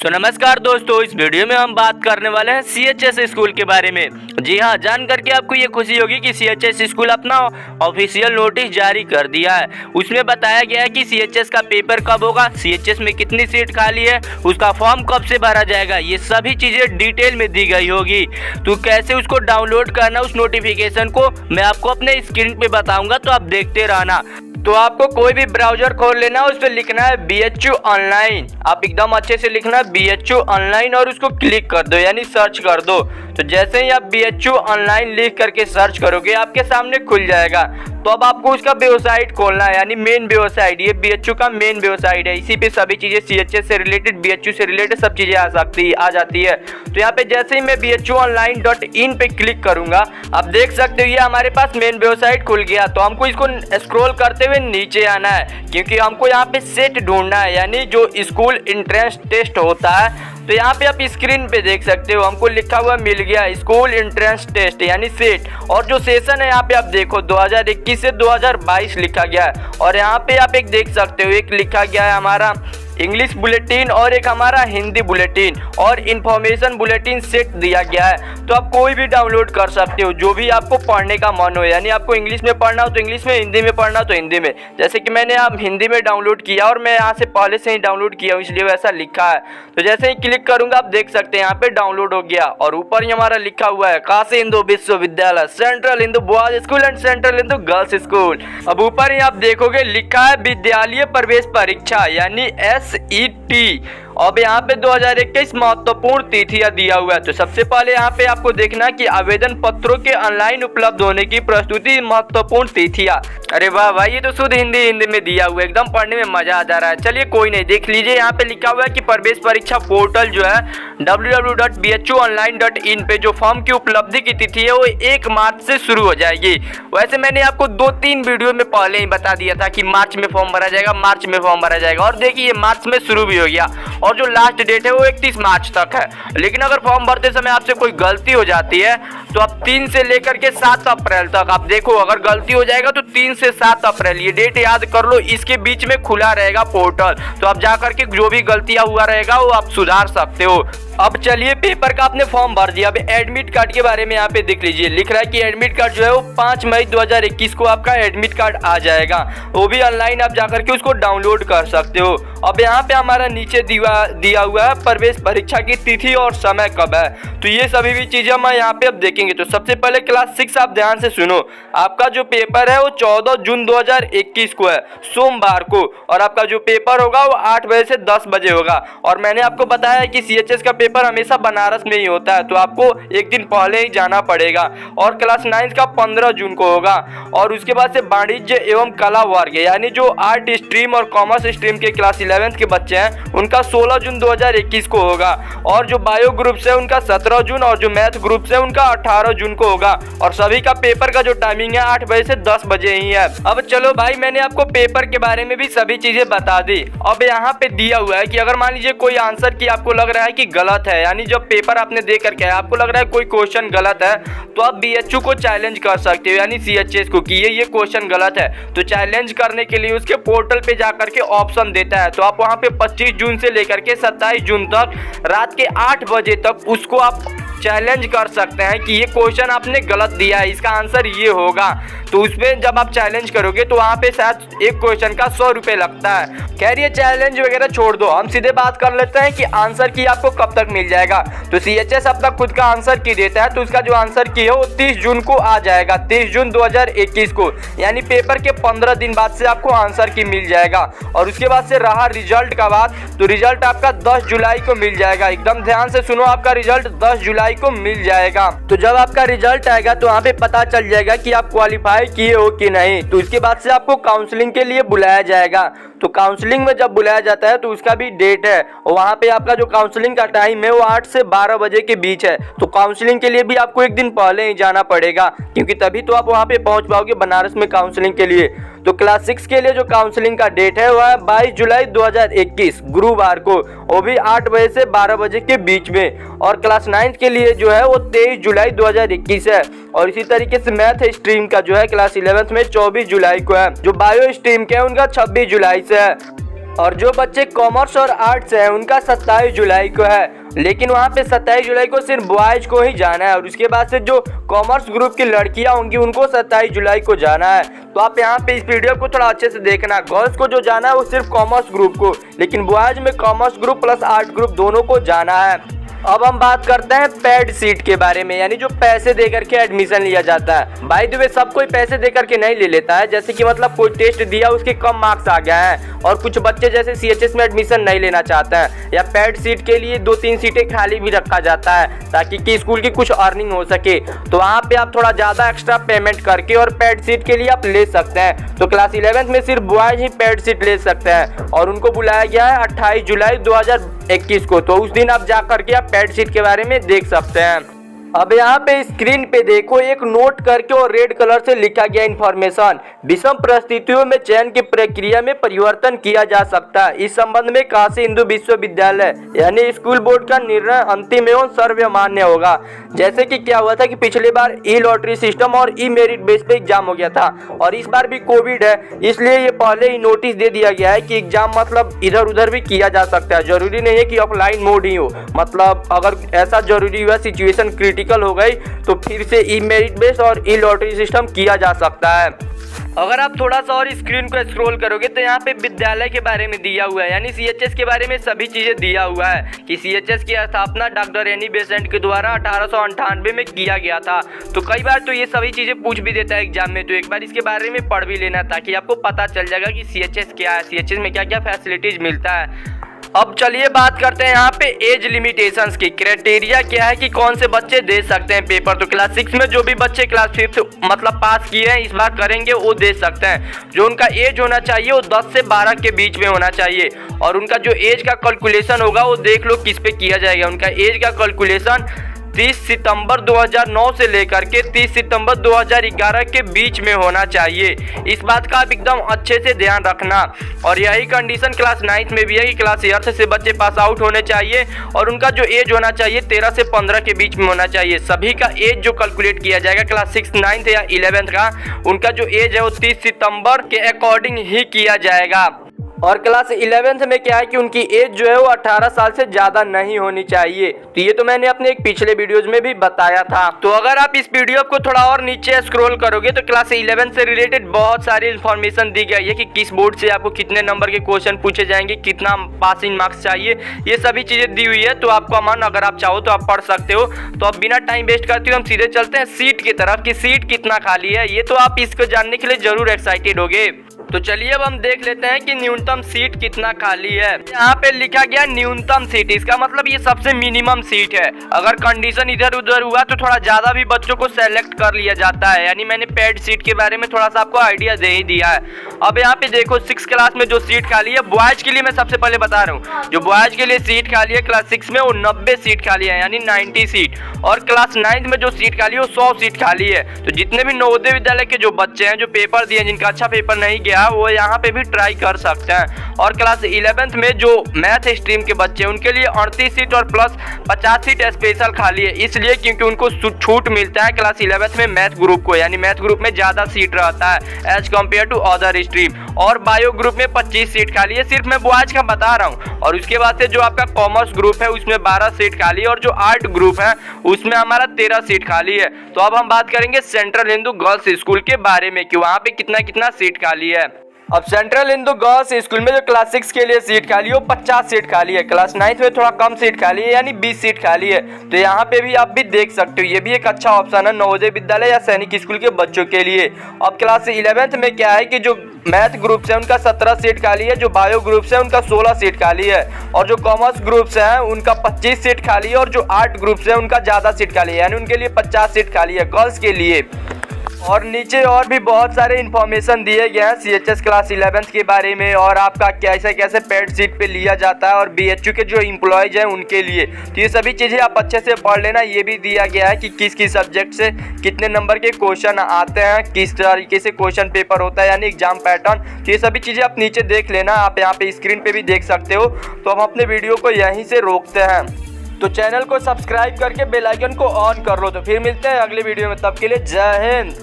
तो नमस्कार दोस्तों, इस वीडियो में हम बात करने वाले हैं सीएचएस स्कूल के बारे में। जी हाँ, जान करके आपको ये खुशी होगी कि सीएचएस स्कूल अपना ऑफिशियल नोटिस जारी कर दिया है। उसमें बताया गया है कि सीएचएस का पेपर कब होगा, सीएचएस में कितनी सीट खाली है, उसका फॉर्म कब से भरा जाएगा, ये सभी चीज़ें डिटेल में दी गई होगी। तो कैसे उसको डाउनलोड करना, उस नोटिफिकेशन को मैं आपको अपने स्क्रीन पे बताऊंगा, तो आप देखते रहना। तो आपको कोई भी ब्राउजर खोल लेना, उस पर लिखना है BHU ऑनलाइन। आप एकदम अच्छे से लिखना BHU ऑनलाइन और उसको क्लिक कर दो, यानी सर्च कर दो। तो जैसे ही आप BHU ऑनलाइन लिख करके सर्च करोगे, आपके सामने खुल जाएगा। तो अब आपको उसका वेबसाइट खोलना है, यानी मेन वेबसाइट। ये BHU का मेन वेबसाइट है, इसी पे सभी चीज़ें CHS से रिलेटेड, BHU से रिलेटेड सब चीज़ें आ जाती है। तो यहाँ पे जैसे ही मैं BHUonline.in पे क्लिक करूँगा, आप देख सकते हो ये हमारे पास मेन वेबसाइट खुल गया। तो हमको इसको स्क्रॉल करते हुए नीचे आना है, क्योंकि हमको यहाँ पे सेट ढूंढना है, यानी जो स्कूल एंट्रेंस टेस्ट होता है। तो यहाँ पे आप स्क्रीन पे देख सकते हो, हमको लिखा हुआ मिल गया स्कूल एंट्रेंस टेस्ट, यानी सेट। और जो सेशन है यहाँ पे आप देखो 2021 से 2022 लिखा गया है। और यहाँ पे आप एक देख सकते हो, एक लिखा गया है हमारा इंग्लिश बुलेटिन और एक हमारा हिंदी बुलेटिन और इन्फॉर्मेशन बुलेटिन सेट दिया गया है। तो आप कोई भी डाउनलोड कर सकते हो, जो भी आपको पढ़ने का मन हो, यानी आपको इंग्लिश में पढ़ना हो तो इंग्लिश में, हिंदी में पढ़ना हो तो हिंदी में। जैसे कि मैंने आप हिंदी में डाउनलोड किया और मैं यहाँ से पहले से ही डाउनलोड किया हूँ, इसलिए वैसा लिखा है। तो जैसे ही क्लिक करूंगा, आप देख सकते हैं यहाँ पे डाउनलोड हो गया। और ऊपर ही हमारा लिखा हुआ है काशी हिंदू विश्वविद्यालय, central Hindu boys school and central Hindu girls school. अब ऊपर ही आप देखोगे लिखा है विद्यालय प्रवेश परीक्षा, यानी SET। अब यहाँ पे 2021 महत्वपूर्ण तिथियां दिया हुआ है। तो सबसे पहले यहाँ पे आपको देखना कि आवेदन पत्रों के ऑनलाइन उपलब्ध होने की प्रस्तुति महत्वपूर्ण तिथियां। अरे वाह भाई, ये तो शुद्ध हिंदी में दिया हुआ है, एकदम पढ़ने में मजा आ जा रहा है। चलिए कोई नहीं, देख लीजिए यहाँ पे लिखा हुआ है कि प्रवेश परीक्षा पोर्टल जो है www.bhuonline.in पे जो फॉर्म की उपलब्धि की तिथि है वो 1 मार्च से शुरू हो जाएगी। वैसे मैंने आपको 2-3 वीडियो में पहले ही बता दिया था कि मार्च में फॉर्म भरा जाएगा, मार्च में फॉर्म भरा जाएगा। और देखिए ये मार्च में शुरू भी हो गया और जो लास्ट डेट है वो 31 मार्च तक है। लेकिन अगर फॉर्म भरते समय आपसे कोई गलती हो जाती है तो आप 3 से लेकर के 7 अप्रैल तक आप देखो, अगर गलती हो जाएगा तो 3 से 7 अप्रैल, ये डेट याद कर लो। इसके बीच में खुला रहेगा पोर्टल, तो आप जा करके जो भी गलतियां हुआ रहेगा वो आप सुधार सकते हो। अब चलिए, पेपर का आपने फॉर्म भर दिया। अब एडमिट कार्ड के बारे में यहाँ पे देख लीजिए, लिख रहा है कि एडमिट कार्ड जो है वो 5 मई 2021 को आपका एडमिट कार्ड आ जाएगा। वो भी ऑनलाइन आप जाकर के उसको डाउनलोड कर सकते हो। अब यहाँ पे हमारा नीचे दिया हुआ है प्रवेश परीक्षा की तिथि और समय कब है। तो ये सभी भी चीजें हम यहाँ पे अब देखेंगे। तो सबसे पहले क्लास 6 आप ध्यान से सुनो, आपका जो पेपर है वो 14 जून 2021 को है, सोमवार को। और आपका जो पेपर होगा वो 8 बजे से 10 बजे होगा। और मैंने आपको बताया है कि CHS का पेपर हमेशा बनारस में ही होता है, तो आपको एक दिन पहले ही जाना पड़ेगा। और क्लास 9 का 15 जून को होगा। और उसके बाद से वाणिज्य एवं कला वर्ग, यानी जो आर्ट स्ट्रीम और कॉमर्स स्ट्रीम के क्लास 11th के बच्चे हैं उनका 16 जून 2021 को होगा। और जो बायो ग्रुप से उनका 17 जून और जो मैथ ग्रुप से उनका 18 जून को होगा। और सभी का पेपर का जो टाइमिंग है 8 बजे से 10 बजे ही है। अब चलो भाई, मैंने आपको पेपर के बारे में भी सभी चीजें बता दी। अब यहाँ पे दिया हुआ है कि अगर मान लीजिए कोई आंसर की आपको लग रहा है कि गलत है, यानी जब पेपर आपने दे करके आपको लग रहा है कोई क्वेश्चन गलत है, तो आप BHU को चैलेंज कर सकते हो, यानी CHS को, कि ये क्वेश्चन गलत है। तो चैलेंज करने के लिए उसके पोर्टल पे जाकर के ऑप्शन देता है। तो आप वहाँ पे 25 जून से लेकर के 27 जून तक रात के 8 बजे तक उसको आप चैलेंज कर सकते हैं कि ये क्वेश्चन आपने गलत दिया है, इसका आंसर ये होगा। तो उसमें जब आप चैलेंज करोगे तो वहाँ पे शायद एक क्वेश्चन का 100 रुपये लगता है। खैर ये चैलेंज वगैरह छोड़ दो, हम सीधे बात कर लेते हैं कि आंसर की आपको कब तक मिल जाएगा। तो CHS अपना खुद का आंसर की देता है, तो उसका जो आंसर की है वो 30 जून को आ जाएगा, 30 जून 2021 को, यानी पेपर के 15 दिन बाद से आपको आंसर की मिल जाएगा। और उसके बाद से रहा रिजल्ट का बात, तो रिजल्ट आपका 10 जुलाई को मिल जाएगा। एकदम ध्यान से सुनो, आपका रिजल्ट 10 जुलाई को मिल जाएगा। तो जब आपका रिजल्ट आएगा तो वहाँ पे पता चल जाएगा कि आप क्वालिफाई किए हो कि नहीं। तो उसके बाद से आपको काउंसलिंग के लिए बुलाया जाएगा। तो काउंसलिंग में जब बुलाया जाता है तो उसका भी डेट है, और वहाँ पे आपका जो काउंसलिंग का टाइम है वो 8 से 12 बजे के बीच है। तो काउंसलिंग के लिए भी आपको एक दिन पहले ही जाना पड़ेगा, क्योंकि तभी तो आप वहाँ पे पहुँच पाओगे बनारस में काउंसलिंग के लिए। तो क्लास 6 के लिए जो काउंसलिंग का डेट है वह 22 जुलाई 2021 गुरुवार को, वो भी 8 बजे से 12 बजे के बीच में। और क्लास 9 के लिए जो है वो 23 जुलाई 2021 है। और इसी तरीके से मैथ स्ट्रीम का जो है क्लास 11th में 24 जुलाई को है। जो बायो स्ट्रीम के है उनका 26 जुलाई से है। और जो बच्चे कॉमर्स और आर्ट्स हैं उनका 27 जुलाई को है, लेकिन वहाँ पे 27 जुलाई को सिर्फ बॉयज को ही जाना है। और उसके बाद से जो कॉमर्स ग्रुप की लड़कियाँ होंगी उनको 27 जुलाई को जाना है। तो आप यहाँ पे इस वीडियो को थोड़ा अच्छे से देखना। गर्ल्स को जो जाना है वो सिर्फ कॉमर्स ग्रुप को, लेकिन बॉयज में commerce group plus art group दोनों को जाना है। अब हम बात करते हैं पेड सीट के बारे में, यानी जो पैसे देकर के एडमिशन लिया जाता है। बाय द वे सब कोई पैसे देकर के नहीं ले लेता है, जैसे कि मतलब कोई टेस्ट दिया उसके कम मार्क्स आ गए हैं और कुछ बच्चे जैसे CHS में एडमिशन नहीं लेना चाहते हैं, या पेड सीट के लिए 2-3 सीटें खाली भी रखा जाता है ताकि कि स्कूल की कुछ अर्निंग हो सके। तो वहाँ पे आप थोड़ा ज़्यादा एक्स्ट्रा पेमेंट करके और पेड सीट के लिए आप ले सकते हैं। तो क्लास 11th में सिर्फ बॉयज ही पेड सीट ले सकते हैं और उनको बुलाया गया है 28 जुलाई 2021 को। तो उस दिन आप जा करके आप पेड सीट के बारे में देख सकते हैं। अब यहाँ पे स्क्रीन पे देखो, एक नोट करके और रेड कलर से लिखा गया इन्फॉर्मेशन, विषम परिस्थितियों में चयन की प्रक्रिया में परिवर्तन किया जा सकता है। इस संबंध में काशी हिंदू विश्वविद्यालय यानी स्कूल बोर्ड का निर्णय अंतिम एवं सर्वमान्य होगा। जैसे कि क्या हुआ था कि पिछली बार ई लॉटरी सिस्टम और ई मेरिट बेस पे एग्जाम हो गया था, और इस बार भी कोविड है, इसलिए ये पहले ही नोटिस दे दिया गया है कि एग्जाम मतलब इधर उधर भी किया जा सकता है। जरूरी नहीं है कि ऑफलाइन मोड ही हो, मतलब अगर ऐसा जरूरी हुआ सिचुएशन क्रिटिकल हो गई तो फिर से ई मेरिट बेस और ई लॉटरी सिस्टम किया जा सकता है। अगर आप थोड़ा सा और स्क्रीन को स्क्रॉल करोगे तो यहाँ पे विद्यालय के बारे में दिया हुआ है, यानी CHS के बारे में सभी चीजें दिया हुआ है कि CHS की स्थापना डॉक्टर एनी बेसेंट के द्वारा 1898 में किया गया था। तो कई बार तो ये सभी चीजें पूछ भी देता है एग्जाम में, तो एक बार इसके बारे में पढ़ भी लेना ताकि आपको पता चल जाएगा कि CHS क्या है, CHS में क्या क्या फैसिलिटीज मिलता है। अब चलिए बात करते हैं यहाँ पे एज लिमिटेशंस की। क्राइटेरिया क्या है कि कौन से बच्चे दे सकते हैं पेपर। तो क्लास 6 में जो भी बच्चे क्लास 5 मतलब पास किए हैं इस बार करेंगे वो दे सकते हैं। जो उनका एज होना चाहिए वो 10 से 12 के बीच में होना चाहिए, और उनका जो एज का कैलकुलेशन होगा वो देख लो किस पे किया जाएगा। उनका एज का कैलकुलेशन 30 सितंबर 2009 से लेकर के 30 सितंबर 2011 के बीच में होना चाहिए। इस बात का आप एकदम अच्छे से ध्यान रखना। और यही कंडीशन क्लास 9th में भी है कि क्लास 8 से बच्चे पास आउट होने चाहिए और उनका जो एज होना चाहिए 13 से 15 के बीच में होना चाहिए। सभी का एज जो कैलकुलेट किया जाएगा क्लास 6, 9th या 11th का, उनका जो एज है वो 30 सितंबर के अकॉर्डिंग ही किया जाएगा। और क्लास 11th में क्या है कि उनकी एज जो है वो 18 साल से ज़्यादा नहीं होनी चाहिए। तो ये तो मैंने अपने एक पिछले वीडियोज में भी बताया था। तो अगर आप इस वीडियो को थोड़ा और नीचे स्क्रॉल करोगे तो क्लास 11 से रिलेटेड बहुत सारी इन्फॉर्मेशन दी गई है कि किस बोर्ड से आपको कितने नंबर के क्वेश्चन पूछे जाएंगे, कितना पासिंग मार्क्स चाहिए, ये सभी चीज़ें दी हुई है। तो आपको अमान अगर आप चाहो तो आप पढ़ सकते हो। तो अब बिना टाइम वेस्ट करते हुए हम सीधे चलते हैं सीट की तरफ कि सीट कितना खाली है। ये तो आप इसको जानने के लिए जरूर एक्साइटेड होगे। तो चलिए अब हम देख लेते हैं कि न्यूनतम सीट कितना खाली है। यहाँ पे लिखा गया न्यूनतम सीट, इसका मतलब ये सबसे मिनिमम सीट है। अगर कंडीशन इधर उधर हुआ तो थोड़ा ज्यादा भी बच्चों को सेलेक्ट कर लिया जाता है, यानी मैंने पेड सीट के बारे में थोड़ा सा आपको आइडिया दे ही दिया है। अब यहाँ पे देखो 6 क्लास में जो सीट खाली है, बॉयज के लिए मैं सबसे पहले बता रहा हूँ, जो बॉयज के लिए सीट खाली है क्लास 6 में वो 90 सीट खाली है, यानी 90 सीट। और क्लास 9th में जो सीट खाली है वो 100 सीट खाली है। तो जितने भी नवोदय विद्यालय के जो बच्चे हैं जो पेपर दिए, जिनका अच्छा पेपर नहीं गया, वो यहाँ पे भी ट्राई कर सकते हैं। और क्लास 11th में जो मैथ स्ट्रीम के बच्चे हैं उनके लिए 38 सीट और प्लस 50 सीट स्पेशल खाली है, इसलिए क्योंकि उनको छूट मिलता है क्लास 11th में मैथ ग्रुप को, यानी मैथ ग्रुप में ज्यादा सीट रहता है as compared to other stream. और बायो ग्रुप में 25 सीट खाली है, सिर्फ मैं बॉयज का बता रहा हूँ। और उसके बाद से जो आपका कॉमर्स ग्रुप है उसमें 12 सीट खाली है, और जो आर्ट ग्रुप है उसमें हमारा 13 सीट खाली है। तो अब हम बात करेंगे सेंट्रल हिंदू गर्ल्स स्कूल के बारे में कि वहाँ पे कितना कितना सीट खाली है। अब सेंट्रल हिंदू गर्ल्स स्कूल में जो क्लास 6 के लिए सीट खाली है वो 50 सीट खाली है। क्लास 9th में थोड़ा कम सीट खाली है, यानी 20 सीट खाली है। तो यहाँ पे भी आप भी देख सकते हो, ये भी एक अच्छा ऑप्शन है नवोदय विद्यालय या सैनिक स्कूल के बच्चों के लिए। अब क्लास 11th में क्या है कि जो मैथ ग्रुप है उनका 17 सीट खाली है, जो बायो ग्रुप है उनका 16 सीट खाली है, और जो कॉमर्स ग्रुप्स हैं उनका 25 सीट खाली है, और जो आर्ट ग्रुप्स है उनका ज़्यादा सीट खाली है, यानी उनके लिए 50 सीट खाली है गर्ल्स के लिए। और नीचे और भी बहुत सारे इन्फॉर्मेशन दिए गए हैं CHS क्लास 11th के बारे में, और आपका कैसे कैसे पेड सीट पे लिया जाता है, और BHU के जो इम्प्लॉयज हैं उनके लिए। तो ये सभी चीज़ें आप अच्छे से पढ़ लेना। ये भी दिया गया है कि किस किस सब्जेक्ट से कितने नंबर के क्वेश्चन आते हैं, किस तरीके से क्वेश्चन पेपर होता है, यानी एग्जाम पैटर्न। तो ये सभी चीज़ें आप नीचे देख लेना, आप यहाँ पे स्क्रीन पे भी देख सकते हो। तो हम अपने वीडियो को यहीं से रोकते हैं। तो चैनल को सब्सक्राइब करके बेल आइकन को ऑन कर लो। तो फिर मिलते हैं अगले वीडियो में, तब के लिए जय हिंद।